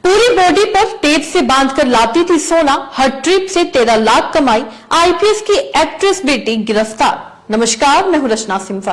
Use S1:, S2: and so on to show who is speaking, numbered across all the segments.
S1: पूरी बॉडी पर टेप से बांधकर लाती थी सोना, हर ट्रिप से 13 लाख कमाई, आईपीएस की एक्ट्रेस बेटी गिरफ्तार। नमस्कार, मैं हूं रचना सिम्फा।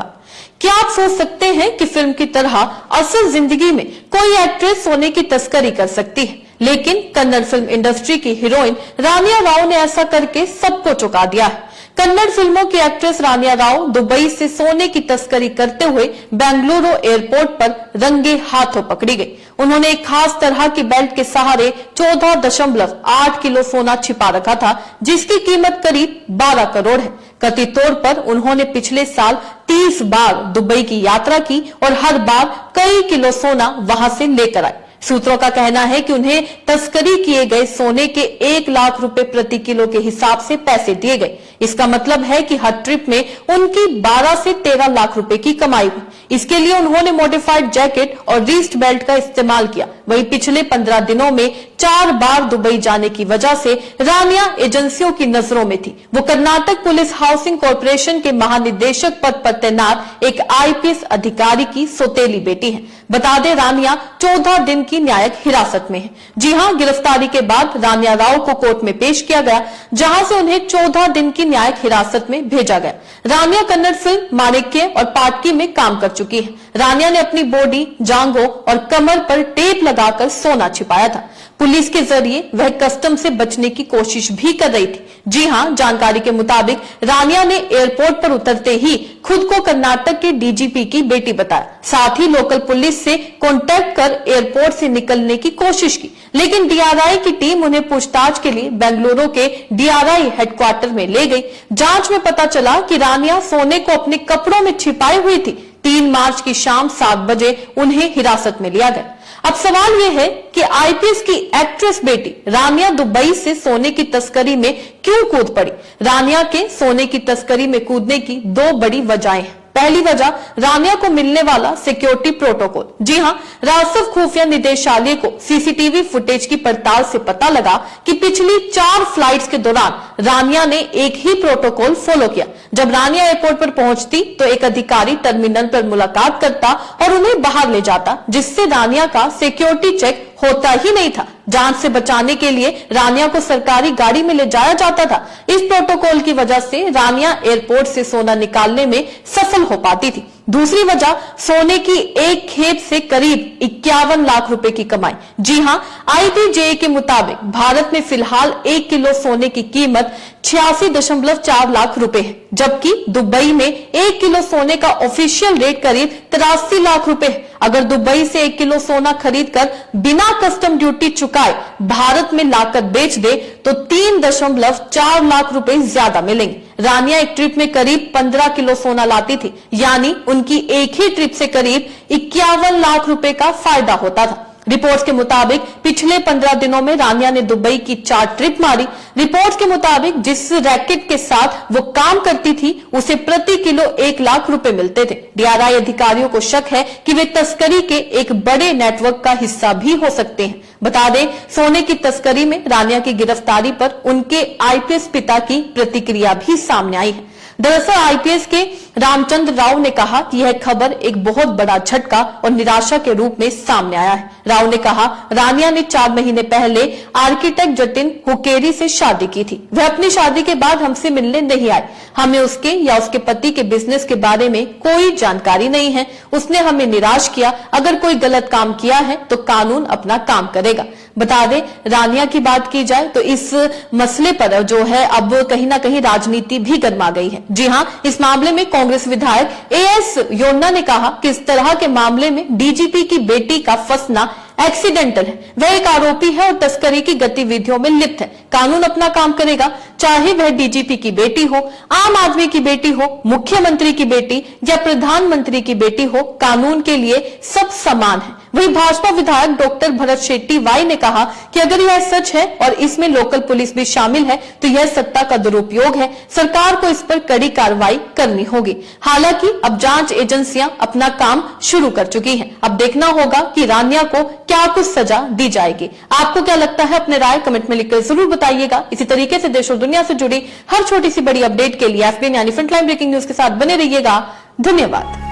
S1: क्या आप सोच सकते हैं कि फिल्म की तरह असल जिंदगी में कोई एक्ट्रेस सोने की तस्करी कर सकती है? लेकिन कन्नड़ फिल्म इंडस्ट्री की हीरोइन रानिया राव ने ऐसा करके सबको चौंका दिया है। कन्नड़ फिल्मों की एक्ट्रेस रानिया राव दुबई से सोने की तस्करी करते हुए बेंगलुरु एयरपोर्ट पर रंगे हाथों पकड़ी गई। उन्होंने एक खास तरह की बेल्ट के सहारे 14.8 किलो सोना छिपा रखा था, जिसकी कीमत करीब 12 करोड़ है। कथित तौर पर उन्होंने पिछले साल 30 बार दुबई की यात्रा की और हर बार कई किलो सोना वहां से लेकर आए। सूत्रों का कहना है कि उन्हें तस्करी किए गए सोने के 1 लाख रुपए प्रति किलो के हिसाब से पैसे दिए गए। इसका मतलब है कि हर ट्रिप में उनकी 12 से 13 लाख रुपए की कमाई हुई। इसके लिए उन्होंने मॉडिफाइड जैकेट और रिस्ट बेल्ट का इस्तेमाल किया। वहीं पिछले 15 दिनों में 4 बार दुबई जाने की वजह से रानिया एजेंसियों की नजरों में थी। वो कर्नाटक पुलिस हाउसिंग कॉर्पोरेशन के महानिदेशक पद पर तैनात एक आईपीएस अधिकारी की सौतेली बेटी है। बता दें, रानिया 14 दिन की न्यायिक हिरासत में है। जी हां, गिरफ्तारी के बाद रानिया राव को कोर्ट में पेश किया गया, जहां से उन्हें 14 दिन की न्यायिक हिरासत में भेजा गया। रानिया कन्नड़ फिल्म माणिक्य और पाटकी में काम कर चुकी है। रानिया ने अपनी बॉडी, जांघों और कमर पर टेप लगाकर सोना छिपाया था। पुलिस के जरिए वह कस्टम से बचने की कोशिश भी कर रही थी। जी हां, जानकारी के मुताबिक रानिया ने एयरपोर्ट पर उतरते ही खुद को कर्नाटक के डीजीपी की बेटी बताया। साथ ही लोकल पुलिस से कांटेक्ट कर एयरपोर्ट से निकलने की कोशिश की, लेकिन डीआरआई की टीम उन्हें पूछताछ के लिए बेंगलुरु के डीआरआई हेडक्वार्टर में ले गई। जांच में पता चला कि रानिया सोने को अपने कपड़ों में छिपाई हुई थी। 3 मार्च की शाम 7 बजे उन्हें हिरासत में लिया गया। अब सवाल यह है कि आईपीएस की एक्ट्रेस बेटी रानिया दुबई से सोने की तस्करी में क्यों कूद पड़ी? रानिया के सोने की तस्करी में कूदने की 2 बड़ी वजहें हैं। पहली वजह, रानिया को मिलने वाला सिक्योरिटी प्रोटोकॉल। जी हां, रासफ खुफिया निदेशालय को सीसीटीवी फुटेज की पड़ताल से पता लगा कि पिछली 4 फ्लाइट्स के दौरान रानिया ने एक ही प्रोटोकॉल फॉलो किया। जब रानिया एयरपोर्ट पर पहुंचती तो एक अधिकारी टर्मिनल पर मुलाकात करता और उन्हें बाहर ले जाता, जिससे रानिया का सिक्योरिटी चेक होता ही नहीं था। जांच से बचाने के लिए रानिया को सरकारी गाड़ी में ले जाया जाता था। इस प्रोटोकॉल की वजह से रानिया एयरपोर्ट से सोना निकालने में सफल हो पाती थी। दूसरी वजह, सोने की एक खेप से करीब 51 लाख रुपए की कमाई। जी हां, आईटीजे के मुताबिक भारत में फिलहाल 1 किलो सोने की कीमत 86.4 लाख रुपए है, जबकि दुबई में 1 किलो सोने का ऑफिशियल रेट करीब 83 लाख रुपए है। अगर दुबई से 1 किलो सोना खरीदकर बिना कस्टम ड्यूटी चुकाए भारत में लाकर बेच दे तो 3.4 लाख रुपए ज्यादा मिलेंगे। रानिया एक ट्रिप में करीब 15 किलो सोना लाती थी, यानी उनकी एक ही ट्रिप से करीब 51 लाख रुपए का फायदा होता था। रिपोर्ट्स के मुताबिक पिछले 15 दिनों में रानिया ने दुबई की 4 ट्रिप मारी। रिपोर्ट्स के मुताबिक जिस रैकेट के साथ वो काम करती थी उसे प्रति किलो 1 लाख रुपए मिलते थे। डीआरआई अधिकारियों को शक है कि वे तस्करी के एक बड़े नेटवर्क का हिस्सा भी हो सकते हैं। बता दें, सोने की तस्करी में रानिया की गिरफ्तारी पर उनके आईपीएस पिता की प्रतिक्रिया भी सामने आई है। दरअसल आईपीएस के रामचंद्र राव ने कहा कि यह खबर एक बहुत बड़ा झटका और निराशा के रूप में सामने आया है। राव ने कहा, रानिया ने 4 महीने पहले आर्किटेक्ट जतिन हुकेरी से शादी की थी। वह अपनी शादी के बाद हमसे मिलने नहीं आए। हमें उसके या उसके पति के बिजनेस के बारे में कोई जानकारी नहीं है। उसने हमें निराश किया। अगर कोई गलत काम किया है तो कानून अपना काम करेगा। बता दें, रानिया की बात की जाए तो इस मसले पर जो है अब कहीं ना कहीं राजनीति भी गर्मा गई है। जी हां, इस मामले में कांग्रेस विधायक एएस योन्ना ने कहा कि इस तरह के मामले में डीजीपी की बेटी का फंसना एक्सीडेंटल है। वह एक आरोपी है और तस्करी की गतिविधियों में लिप्त है। कानून अपना काम करेगा, चाहे वह डीजीपी की बेटी हो, आम आदमी की बेटी हो, मुख्यमंत्री की बेटी या प्रधानमंत्री की बेटी हो, कानून के लिए सब समान है। वहीं भाजपा विधायक डॉक्टर भरत शेट्टी वाई ने कहा कि अगर यह सच है और इसमें लोकल पुलिस भी शामिल है तो यह सत्ता का दुरुपयोग है। सरकार को इस पर कड़ी कार्रवाई करनी होगी। हालांकि अब जांच एजेंसियां अपना काम शुरू कर चुकी हैं। अब देखना होगा कि रानिया को क्या कुछ सजा दी जाएगी। आपको क्या लगता है? अपने राय कमेंट में लिखकर जरूर बताइएगा। इसी तरीके से देश और दुनिया से जुड़ी हर छोटी सी बड़ी अपडेट के लिए FBN यानी फ्रंटलाइन ब्रेकिंग न्यूज के साथ बने रहिएगा। धन्यवाद।